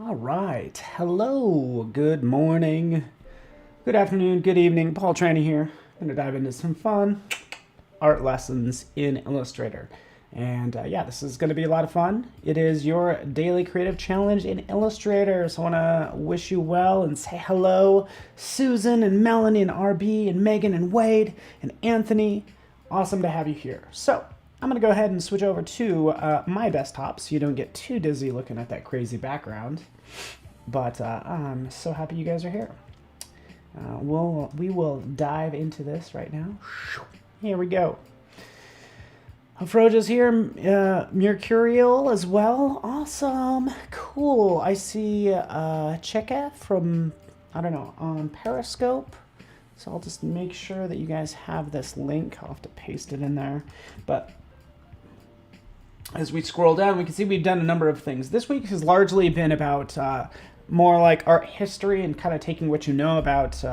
All right. Hello. Good morning. Good afternoon. Good evening. Paul Traney here. I'm going to dive into some fun art lessons in Illustrator. And yeah, this is going to be a lot of fun. It is your daily creative challenge in Illustrator. So I want to wish you well and say hello, Susan and Melanie and RB and Megan and Wade and Anthony. Awesome to have you here. So I'm going to go ahead and switch over to my desktop so you don't get too dizzy looking at that crazy background. But I'm so happy you guys are here. We will dive into this right now. Here we go. Froja's here, Mercurial as well. Awesome, cool. I see Cheka from, I don't know, on Periscope. So I'll just make sure that you guys have this link. I'll have to paste it in there. But as we scroll down, we can see we've done a number of things. This week has largely been about more like art history and kind of taking what you know about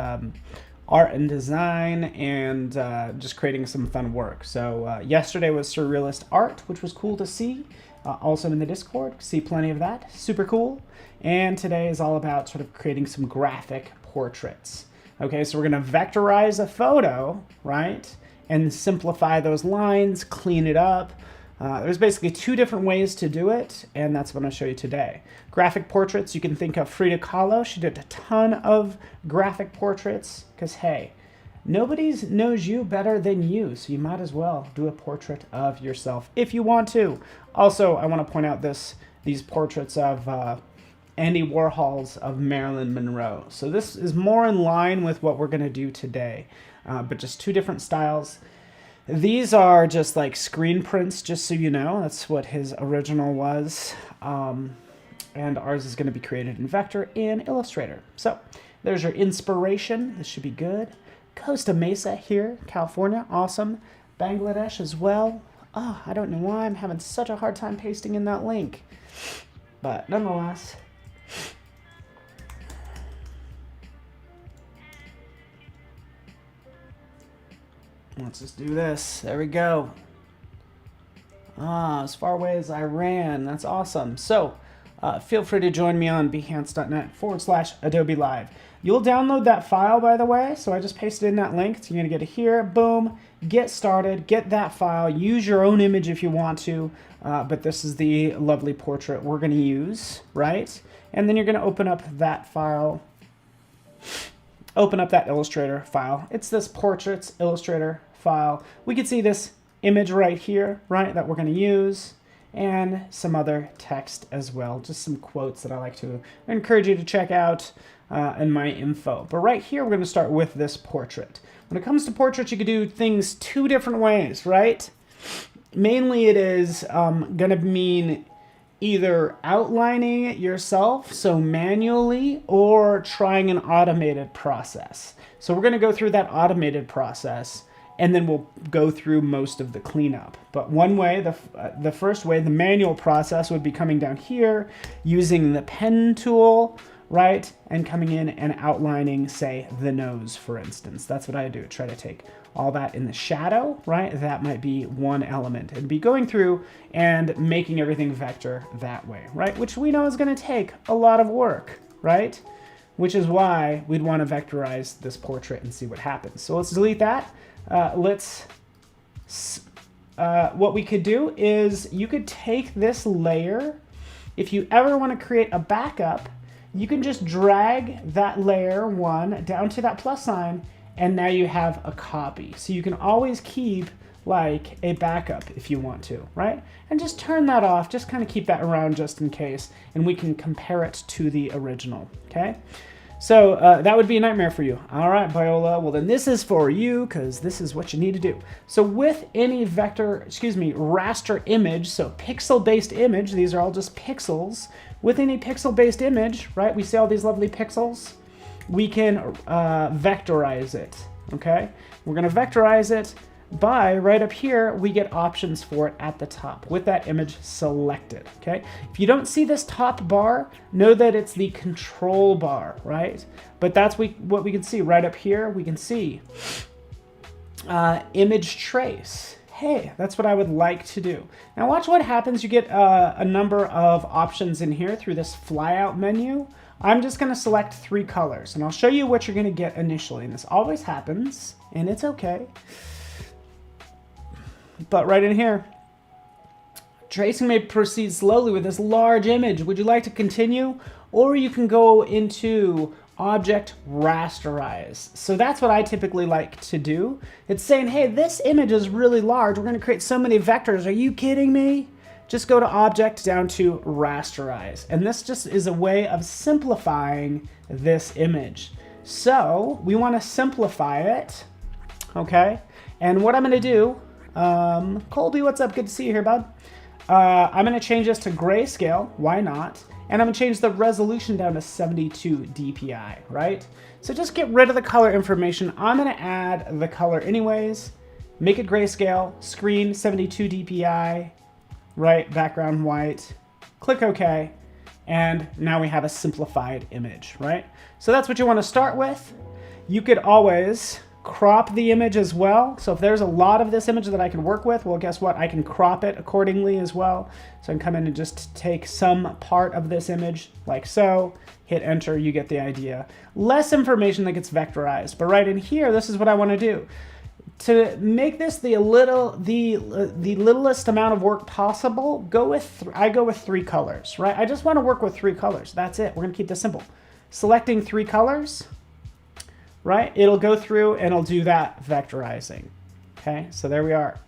art and design and just creating some fun work. So yesterday was surrealist art, which was cool to see. Also in the Discord, see plenty of that. Super cool. And today is all about sort of creating some graphic portraits. Okay, so we're going to vectorize a photo, right? And simplify those lines, clean it up. There's basically two different ways to do it, and that's what I'm going to show you today. Graphic portraits, you can think of Frida Kahlo. She did a ton of graphic portraits because, hey, nobody knows you better than you, so you might as well do a portrait of yourself if you want to. Also, I want to point out these portraits of Andy Warhol's of Marilyn Monroe. So this is more in line with what we're going to do today, but just two different styles. These are just like screen prints, just so you know. That's what his original was. And ours is going to be created in Vector in Illustrator. So there's your inspiration. This should be good. Costa Mesa here, California. Awesome. Bangladesh as well. Oh, I don't know why I'm having such a hard time pasting in that link. But nonetheless, let's just do this. There we go. As far away as Iran. That's awesome. So feel free to join me on behance.net/Adobe Live. You'll download that file, by the way. So I just pasted in that link. So you're going to get it here. Boom. Get started. Get that file. Use your own image if you want to. But this is the lovely portrait we're going to use, right? And then you're going to open up that file. Open up that Illustrator file. It's this Portraits Illustrator file. We can see this image right here, right, that we're going to use, and some other text as well, just some quotes that I like to encourage you to check out in my info. But right here, we're going to start with this portrait. When it comes to portraits, you can do things two different ways, right? Mainly it is going to mean either outlining it yourself, so manually, or trying an automated process. So we're going to go through that automated process, and then we'll go through most of the cleanup. But one way, the first way, the manual process would be coming down here, using the pen tool, right? And coming in and outlining, say, the nose, for instance. That's what I do, try to take all that in the shadow, right? That might be one element. And be going through and making everything vector that way, right? Which we know is gonna take a lot of work, right? Which is why we'd wanna vectorize this portrait and see what happens. So let's delete that. What we could do is you could take this layer. If you ever wanna create a backup, you can just drag that layer one down to that plus sign, and now you have a copy. So you can always keep like a backup if you want to, right? And just turn that off, just kind of keep that around just in case, and we can compare it to the original, okay? So that would be a nightmare for you. All right, Viola, well then this is for you because this is what you need to do. So with any raster image, so pixel-based image, these are all just pixels. With any pixel-based image, right, we see all these lovely pixels, we can vectorize it, okay? We're gonna vectorize it by, right up here, we get options for it at the top with that image selected, okay? If you don't see this top bar, know that it's the control bar, right? But that's what we can see right up here. We can see image trace. hey, that's what I would like to do. Now watch what happens. You get a number of options in here through this flyout menu. I'm just going to select 3 colors, and I'll show you what you're going to get initially. And this always happens, and it's okay. But right in here, tracing may proceed slowly with this large image. Would you like to continue? Or you can go into Object Rasterize. So that's what I typically like to do. It's saying, hey, this image is really large. We're going to create so many vectors. Are you kidding me? Just go to Object down to Rasterize. And this just is a way of simplifying this image. So we want to simplify it. Okay. And what I'm going to do, Colby, what's up? Good to see you here, bud. I'm going to change this to grayscale. Why not? And I'm going to change the resolution down to 72 dpi, right? So just get rid of the color information. I'm going to add the color anyways. Make it grayscale, screen 72 dpi, right? Background white. Click OK. And now we have a simplified image, right? So that's what you want to start with. You could always crop the image as well. So if there's a lot of this image that I can work with, well, guess what? I can crop it accordingly as well. So I can come in and just take some part of this image like so, hit enter, you get the idea. Less information that gets vectorized, but right in here, this is what I want to do. To make this the littlest amount of work possible, I go with 3 colors, right? I just want to work with 3 colors. That's it. We're going to keep this simple. Selecting 3 colors. Right? It'll go through and it'll do that vectorizing. Okay, so there we are.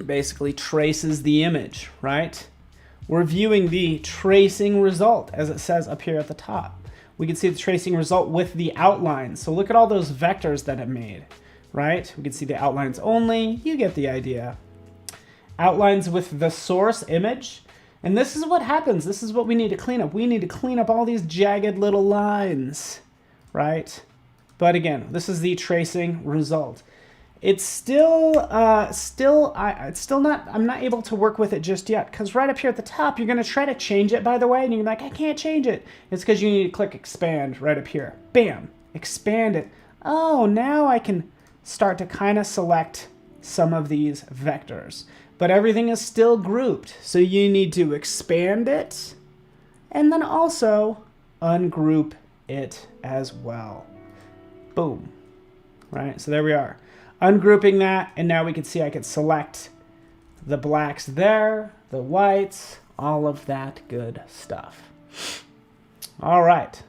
Basically traces the image, right? We're viewing the tracing result as it says up here at the top. We can see the tracing result with the outlines. So look at all those vectors that it made, right? We can see the outlines only. You get the idea. Outlines with the source image. And this is what happens. This is what we need to clean up. We need to clean up all these jagged little lines. Right? But again, this is the tracing result. It's still not, I'm not able to work with it just yet, because right up here at the top, you're going to try to change it, by the way, and you're like, I can't change it. It's because you need to click expand right up here. Bam, expand it. Oh, now I can start to kind of select some of these vectors, but everything is still grouped. So you need to expand it and then also ungroup it as well. Boom. Right, so there we are. Ungrouping that, and now we can see I could select the blacks there, the whites, all of that good stuff. All right.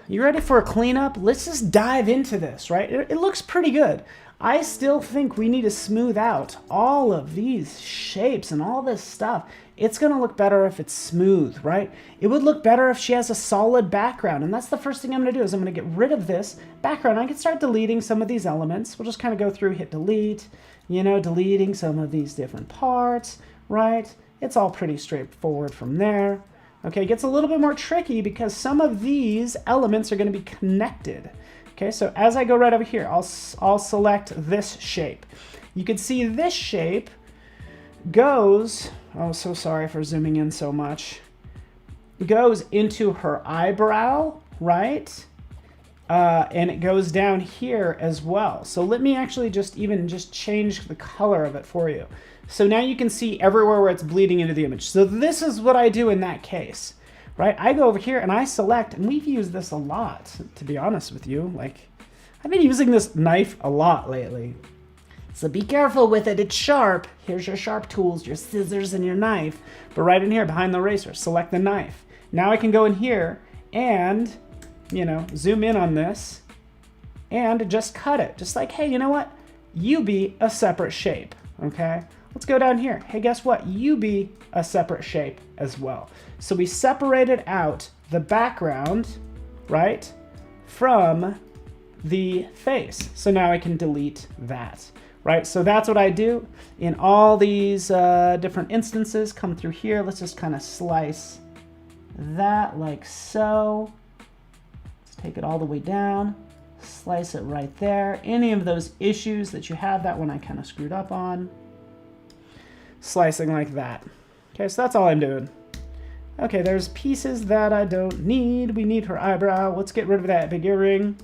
You ready for a cleanup? Let's just dive into this, right? It looks pretty good. I still think we need to smooth out all of these shapes and all this stuff. It's going to look better if it's smooth, right? It would look better if she has a solid background. And that's the first thing I'm going to do is I'm going to get rid of this background. I can start deleting some of these elements. We'll just kind of go through, hit delete, you know, deleting some of these different parts, right? It's all pretty straightforward from there. Okay, it gets a little bit more tricky because some of these elements are going to be connected. Okay, so as I go right over here, I'll select this shape. You can see this shape goes, oh, so sorry for zooming in so much, goes into her eyebrow, right? And it goes down here as well. So let me actually just change the color of it for you. So now you can see everywhere where it's bleeding into the image. So this is what I do in that case. Right, I go over here and I select, and we've used this a lot, to be honest with you. Like, I've been using this knife a lot lately. So be careful with it, it's sharp. Here's your sharp tools, your scissors and your knife. But right in here, behind the eraser, select the knife. Now I can go in here and, you know, zoom in on this and just cut it. Just like, hey, you know what? You be a separate shape, okay? Let's go down here. Hey, guess what? You be a separate shape as well. So we separated out the background, right, from the face. So now I can delete that, right? So that's what I do in all these different instances. Come through here. Let's just kind of slice that like so. Let's take it all the way down. Slice it right there. Any of those issues that you have, that one I kind of screwed up on. Slicing like that. Okay, so that's all I'm doing. Okay, there's pieces that I don't need. We need her eyebrow. Let's get rid of that big earring.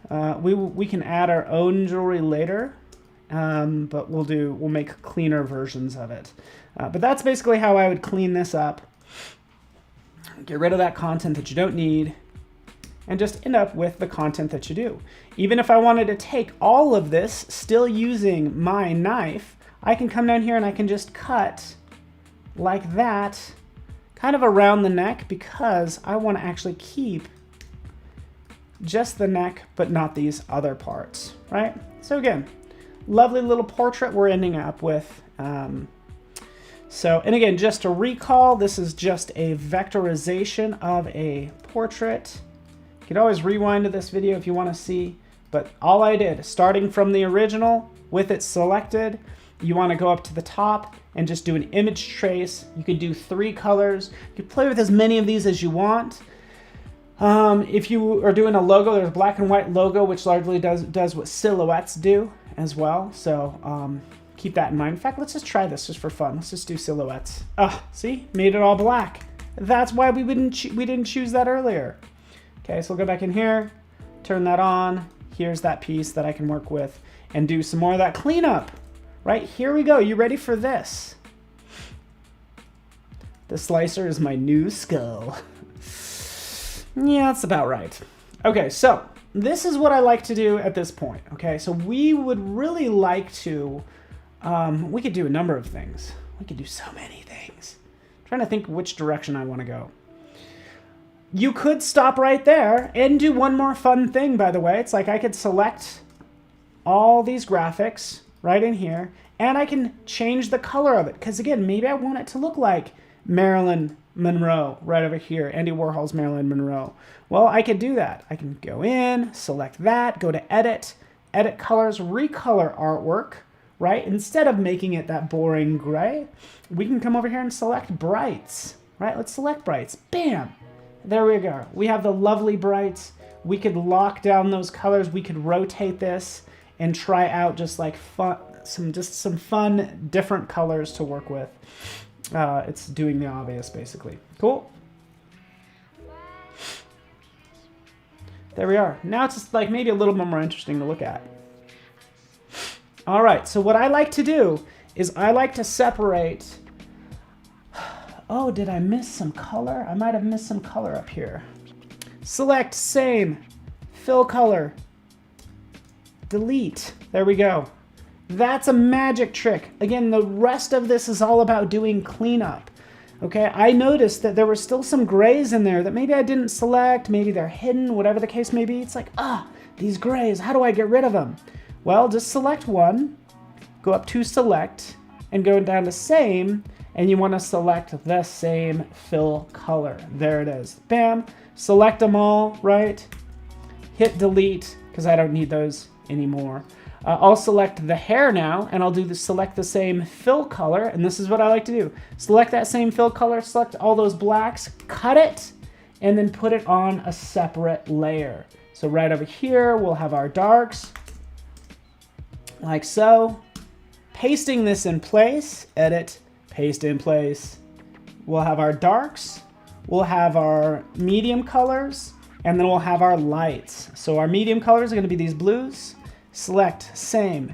We can add our own jewelry later, but we'll make cleaner versions of it. But that's basically how I would clean this up. Get rid of that content that you don't need, and just end up with the content that you do. Even if I wanted to take all of this, still using my knife, I can come down here and I can just cut like that, kind of around the neck, because I want to actually keep just the neck, but not these other parts, right? So again, lovely little portrait we're ending up with. And again, just to recall, this is just a vectorization of a portrait. You can always rewind to this video if you want to see, but all I did, starting from the original with it selected, you want to go up to the top and just do an image trace. You could do 3 colors. You can play with as many of these as you want. If you are doing a logo, there's a black and white logo, which largely does what silhouettes do as well. So keep that in mind. In fact, let's just try this just for fun. Let's just do silhouettes. See, made it all black. That's why we didn't choose that earlier. Okay, so we'll go back in here, turn that on. Here's that piece that I can work with and do some more of that cleanup. Right, here we go. You ready for this? The slicer is my new skull. Yeah, that's about right. Okay, so this is what I like to do at this point. Okay, so we would really like to, we could do a number of things. We could do so many things. I'm trying to think which direction I want to go. You could stop right there and do one more fun thing, by the way. It's like I could select all these graphics right in here, and I can change the color of it. Because again, maybe I want it to look like Marilyn Monroe right over here, Andy Warhol's Marilyn Monroe. Well, I could do that. I can go in, select that, go to edit, edit colors, recolor artwork, right? Instead of making it that boring gray, we can come over here and select brights, right? Let's select brights. Bam! There we go. We have the lovely brights. We could lock down those colors. We could rotate this and try out just like fun, some fun, different colors to work with. It's doing the obvious, basically. Cool. There we are. Now it's just like maybe a little bit more interesting to look at. All right, so what I like to do is I like to separate. Oh, did I miss some color? I might have missed some color up here. Select same, fill color, delete. There we go. That's a magic trick. Again, the rest of this is all about doing cleanup. Okay, I noticed that there were still some grays in there that maybe I didn't select, maybe they're hidden, whatever the case may be. It's like, these grays, how do I get rid of them? Well, just select one, go up to select, and go down to same, and you want to select the same fill color. There it is. Bam, select them all, right? Hit delete, because I don't need those anymore. I'll select the hair now, and I'll do select the same fill color, and this is what I like to do. Select that same fill color, select all those blacks, cut it, and then put it on a separate layer. So right over here, we'll have our darks, like so. Pasting this in place, edit, paste in place. We'll have our darks, we'll have our medium colors, and then we'll have our lights. So our medium colors are going to be these blues. Select same,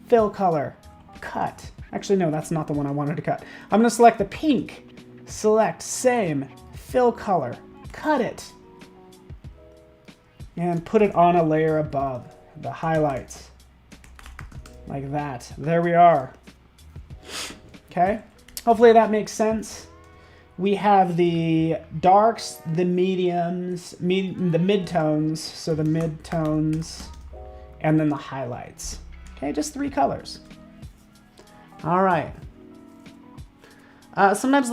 fill color, cut. Actually, no, that's not the one I wanted to cut. I'm going to select the pink, select same, fill color, cut it, and put it on a layer above the highlights. Like that. There we are. Okay. Hopefully that makes sense. We have the darks, the mediums, the midtones. So the midtones, and then the highlights. Okay, just 3 colors. All right. Sometimes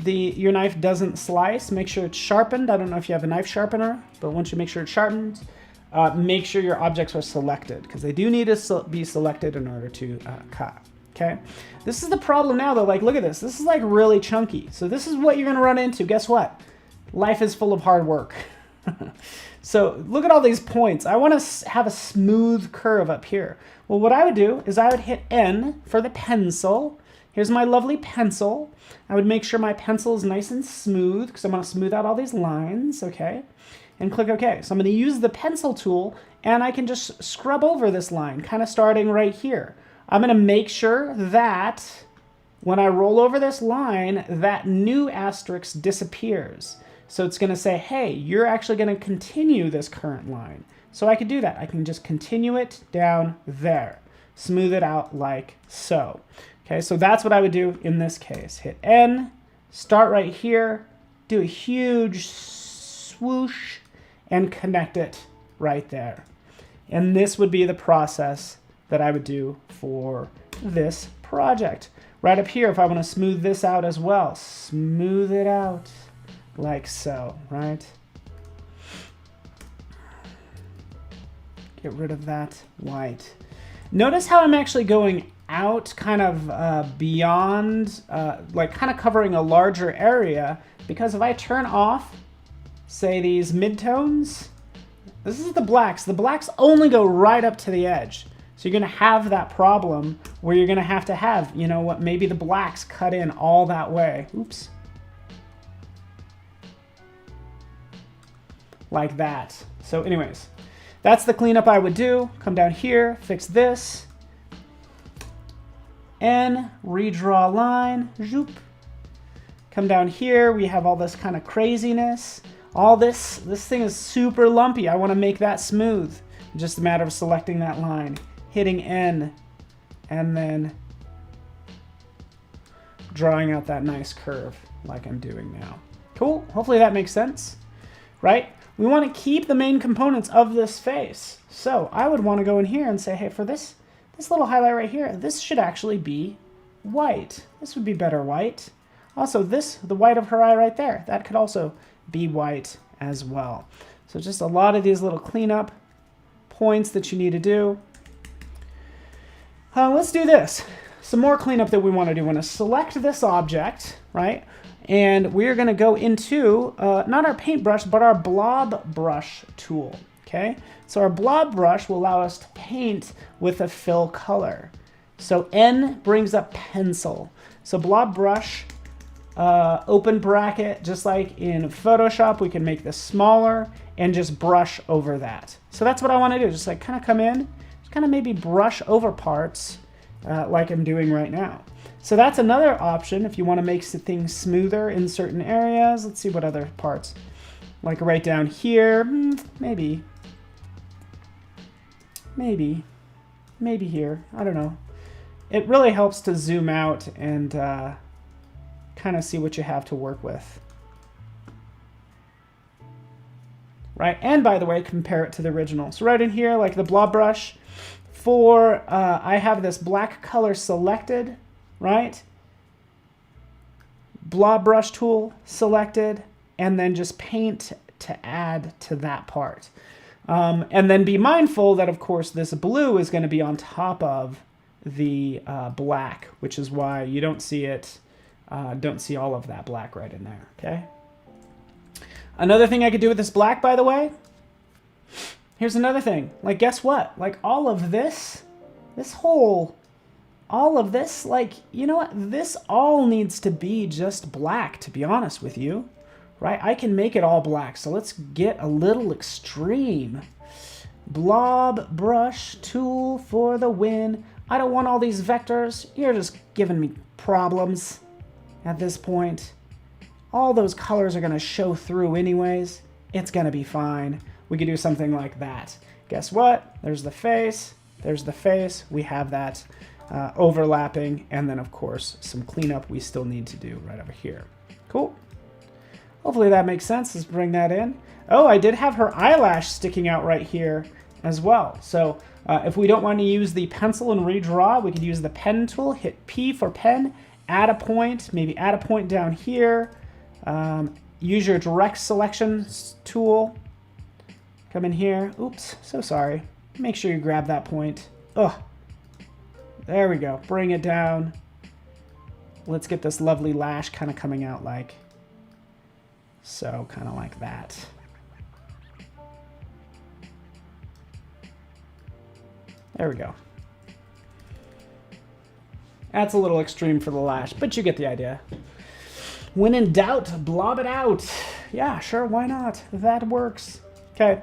your knife doesn't slice. Make sure it's sharpened. I don't know if you have a knife sharpener, but once you make sure it's sharpened, make sure your objects are selected, because they do need to be selected in order to cut. Okay, this is the problem now though. Like, look at this. This is like really chunky. So this is what you're gonna run into. Guess what? Life is full of hard work. So look at all these points. I want to have a smooth curve up here. Well, what I would do is I would hit N for the pencil. Here's my lovely pencil. I would make sure my pencil is nice and smooth, because I want to smooth out all these lines. Okay. and click OK. So I'm going to use the pencil tool, and I can just scrub over this line, kind of starting right here. I'm going to make sure that when I roll over this line, that new asterisk disappears. So it's going to say, hey, you're actually going to continue this current line. So I could do that. I can just continue it down there. Smooth it out like so. Okay, so that's what I would do in this case. Hit N, start right here, do a huge swoosh, and connect it right there. And this would be the process that I would do for this project. Right up here, if I want to smooth this out as well, smooth it out like so, right? Get rid of that white. Notice how I'm actually going out kind of beyond, like kind of covering a larger area, because if I turn off, say, these midtones, this is the blacks. The blacks only go right up to the edge. So you're going to have that problem where you're going to have, you know what, maybe the blacks cut in all that way. Oops. Like that. So anyways, that's the cleanup I would do. Come down here, fix this. N, redraw line, zoop. Come down here, we have all this kind of craziness. All this thing is super lumpy. I want to make that smooth. Just a matter of selecting that line, hitting N, and then drawing out that nice curve like I'm doing now. Cool, hopefully that makes sense, right? We want to keep the main components of this face. So I would want to go in here and say, hey, for this little highlight right here, this should actually be white. This would be better white. Also, the white of her eye right there, that could also be white as well. So just a lot of these little cleanup points that you need to do. Let's do this. Some more cleanup that we want to do. We want to select this object, right? And we're going to go into, not our paintbrush, but our blob brush tool, okay? So our blob brush will allow us to paint with a fill color. So N brings up pencil. So blob brush, open bracket, just like in Photoshop, we can make this smaller and just brush over that. So that's what I want to do. Just like kind of come in, just kind of maybe brush over parts like I'm doing right now. So that's another option if you want to make things smoother in certain areas. Let's see what other parts. Like right down here, maybe here, I don't know. It really helps to zoom out and kind of see what you have to work with. Right, and by the way, compare it to the original. So right in here, like the blob brush, I have this black color selected, right? Blob brush tool selected, and then just paint to add to that part. And then be mindful that, of course, this blue is going to be on top of the black, which is why you don't see it, don't see all of that black right in there, okay? Another thing I could do with this black, by the way, here's another thing. Like, guess what? Like, all of this, all of this, like, you know what? This all needs to be just black, to be honest with you, right? I can make it all black, so let's get a little extreme. Blob brush tool for the win. I don't want all these vectors. You're just giving me problems at this point. All those colors are going to show through anyways. It's going to be fine. We could do something like that. Guess what? There's the face. There's the face. We have that overlapping. And then, of course, some cleanup we still need to do right over here. Cool. Hopefully that makes sense. Let's bring that in. Oh, I did have her eyelash sticking out right here as well. So if we don't want to use the pencil and redraw, we could use the pen tool. Hit P for pen. Add a point. Maybe add a point down here. Use your direct selection tool. Come in here. Oops, so sorry. Make sure you grab that point. Ugh. There we go. Bring it down. Let's get this lovely lash kind of coming out like so, kind of like that. There we go. That's a little extreme for the lash, but you get the idea. When in doubt, blob it out. Yeah, sure, why not? That works. Okay.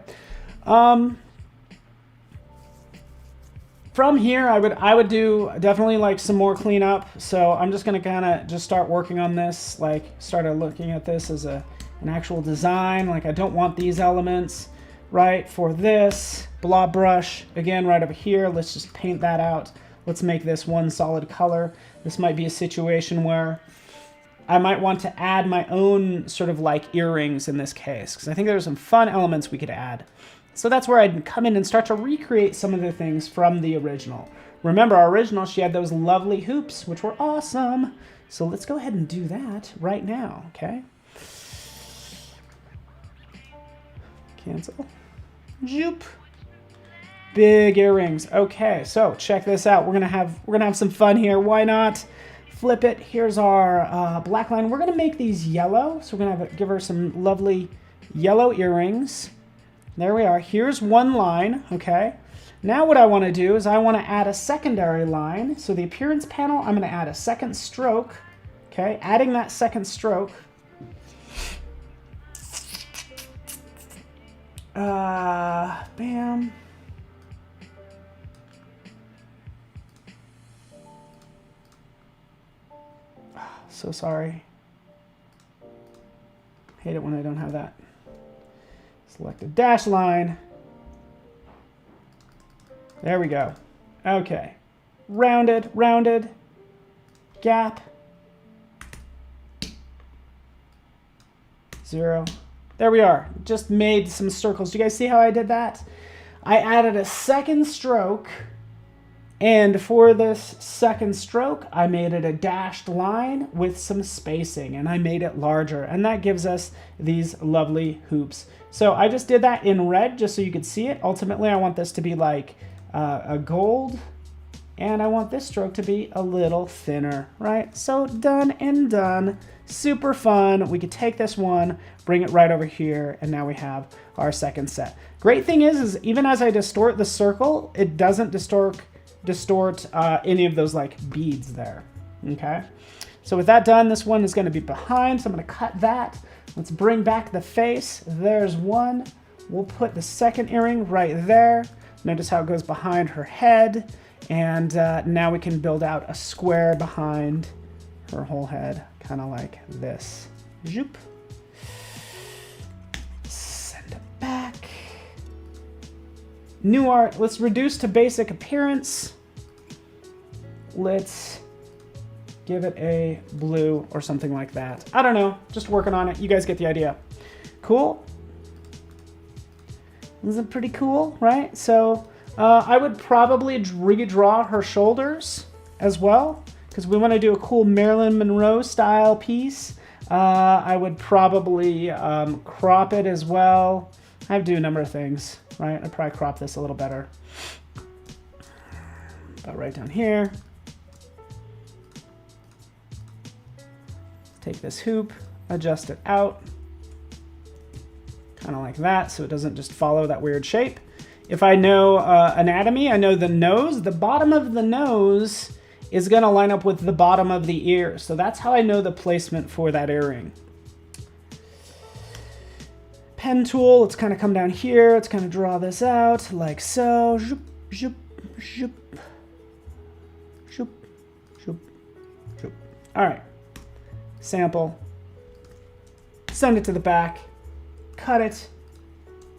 From here, I would do definitely like some more cleanup. So I'm just gonna kind of just start working on this, like started looking at this as an actual design. Like I don't want these elements, right? For this blob brush, again, right over here, let's just paint that out. Let's make this one solid color. This might be a situation where I might want to add my own sort of like earrings in this case, because I think there's some fun elements we could add. So that's where I'd come in and start to recreate some of the things from the original. Remember, our original, she had those lovely hoops, which were awesome. So let's go ahead and do that right now, okay? Cancel. Zoop. Big earrings. Okay, so check this out. We're gonna have some fun here. Why not? Flip it. Here's our black line. We're gonna make these yellow. So we're gonna give her some lovely yellow earrings. There we are. Here's one line, okay? Now what I want to do is I want to add a secondary line. So the appearance panel, I'm going to add a second stroke, okay? Adding that second stroke. Bam. So sorry. Hate it when I don't have that. Select a dash line. There we go. Okay. Rounded, rounded, gap, 0. There we are. Just made some circles. Do you guys see how I did that? I added a second stroke, and for this second stroke, I made it a dashed line with some spacing, and I made it larger, and that gives us these lovely hoops. So I just did that in red just so you could see it. Ultimately, I want this to be like a gold, and I want this stroke to be a little thinner, right? So done and done. Super fun. We could take this one, bring it right over here, and now we have our second set. Great thing is even as I distort the circle, it doesn't distort any of those like beads there, okay? So with that done, this one is gonna be behind, so I'm gonna cut that. Let's bring back the face. There's one. We'll put the second earring right there. Notice how it goes behind her head. And now we can build out a square behind her whole head, kind of like this. Zoop. Send it back. New art. Let's reduce to basic appearance. Let's give it a blue or something like that. I don't know. Just working on it. You guys get the idea. Cool. Isn't it pretty cool, right? So I would probably redraw her shoulders as well, because we want to do a cool Marilyn Monroe style piece. I would probably crop it as well. I have to do a number of things, right? I'd probably crop this a little better. About right down here. Take this hoop, adjust it out, kind of like that, so it doesn't just follow that weird shape. If I know anatomy, I know the nose. The bottom of the nose is going to line up with the bottom of the ear, so that's how I know the placement for that earring. Pen tool, let's kind of come down here. Let's kind of draw this out like so. Zoop, zoop, zoop, zoop, zoop, zoop. All right. Sample, send it to the back, cut it,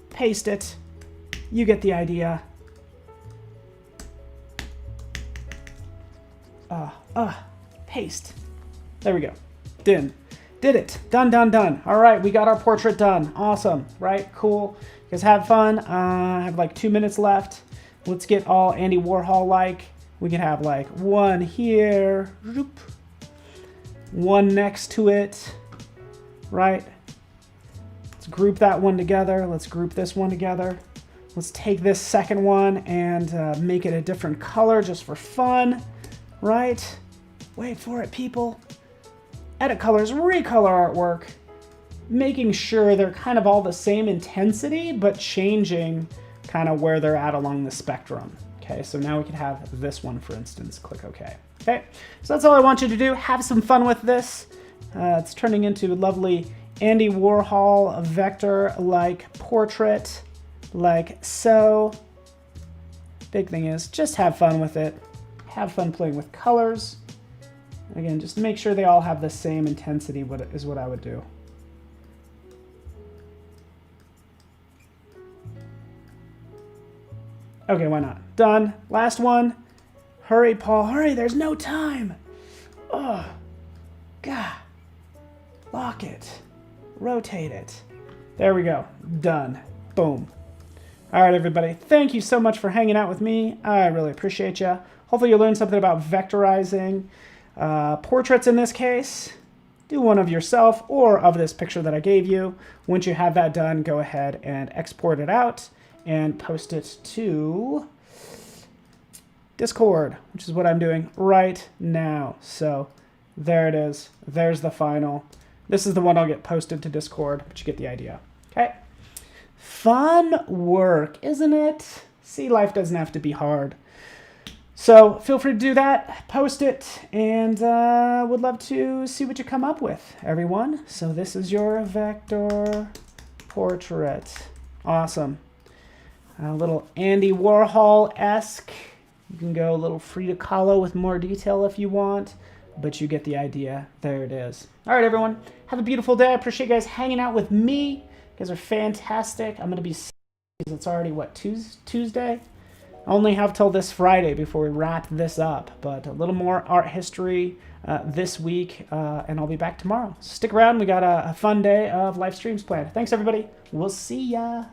paste it. You get the idea. Paste. There we go. Did it. Done, done, done. All right, we got our portrait done. Awesome, right? Cool. You guys have fun. I have like 2 minutes left. Let's get all Andy Warhol-like. We can have like one here. Zoop. One next to it, right? Let's group that one together. Let's group this one together. Let's take this second one and make it a different color just for fun, right? Wait for it, people. Edit colors, recolor artwork. Making sure they're kind of all the same intensity, but changing kind of where they're at along the spectrum. Okay, so now we can have this one, for instance. Click OK. Okay, so that's all I want you to do. Have some fun with this. It's turning into a lovely Andy Warhol vector-like portrait. like so. Big thing is just have fun with it. Have fun playing with colors. Again, just make sure they all have the same intensity is what I would do. Okay, why not? Done. Last one. Hurry, Paul. Hurry, there's no time. Oh, God. Lock it. Rotate it. There we go. Done. Boom. All right, everybody. Thank you so much for hanging out with me. I really appreciate you. Hopefully you learned something about vectorizing portraits in this case. Do one of yourself or of this picture that I gave you. Once you have that done, go ahead and export it out and post it to Discord, which is what I'm doing right now. So there it is. There's the final. This is the one I'll get posted to Discord, but you get the idea. Okay. Fun work, isn't it? See, life doesn't have to be hard. So feel free to do that, post it, and would love to see what you come up with, everyone. So this is your vector portrait. Awesome. A little Andy Warhol-esque. You can go a little Frida Kahlo with more detail if you want, but you get the idea. There it is. All right, everyone. Have a beautiful day. I appreciate you guys hanging out with me. You guys are fantastic. I'm going to be... It's already, what, Tuesday? I only have till this Friday before we wrap this up, but a little more art history this week, and I'll be back tomorrow. So stick around. We got a fun day of live streams planned. Thanks, everybody. We'll see ya.